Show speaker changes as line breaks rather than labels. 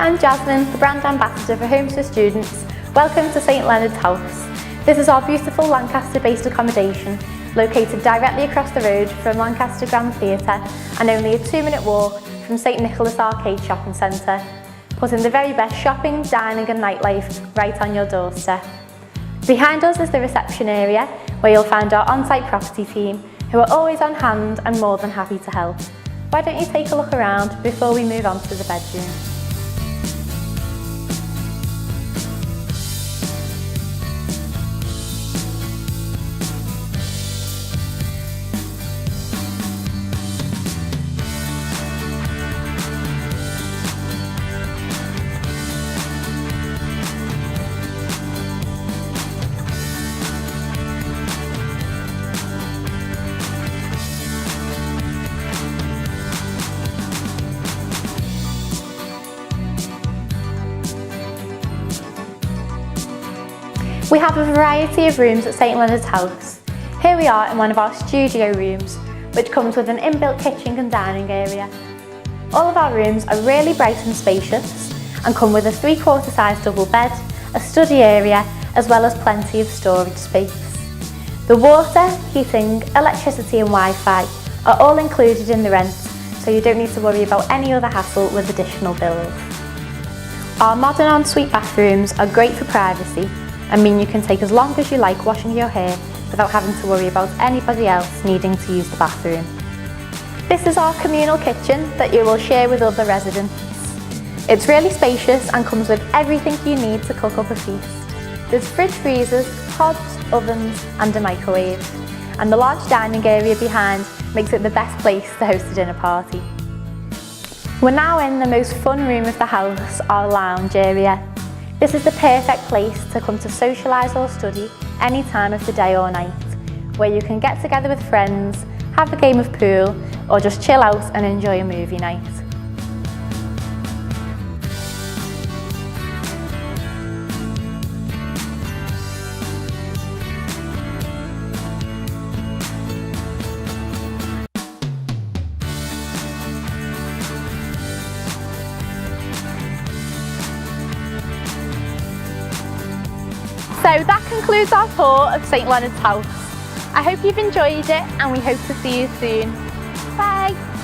I'm Jasmine, the brand ambassador for Homes for Students. Welcome to St Leonard's House. This is our beautiful Lancaster-based accommodation, located directly across the road from Lancaster Grand Theatre and only a 2-minute walk from St Nicholas Arcade Shopping Centre, putting the very best shopping, dining and nightlife right on your doorstep. Behind us is the reception area, where you'll find our on-site property team, who are always on hand and more than happy to help. Why don't you take a look around before we move on to the bedroom? We have a variety of rooms at St Leonard's House. Here we are in one of our studio rooms, which comes with an inbuilt kitchen and dining area. All of our rooms are really bright and spacious and come with a 3/4 size double bed, a study area, as well as plenty of storage space. The water, heating, electricity and Wi-Fi are all included in the rent, so you don't need to worry about any other hassle with additional bills. Our modern ensuite bathrooms are great for privacy and mean you can take as long as you like washing your hair without having to worry about anybody else needing to use the bathroom. This is our communal kitchen that you will share with other residents. It's really spacious and comes with everything you need to cook up a feast. There's fridge freezers, hobs, ovens and a microwave. And the large dining area behind makes it the best place to host a dinner party. We're now in the most fun room of the house, our lounge area. This is the perfect place to come to socialise or study any time of the day or night, where you can get together with friends, have a game of pool, or just chill out and enjoy a movie night. So that concludes our tour of St Leonard's House. I hope you've enjoyed it and we hope to see you soon. Bye!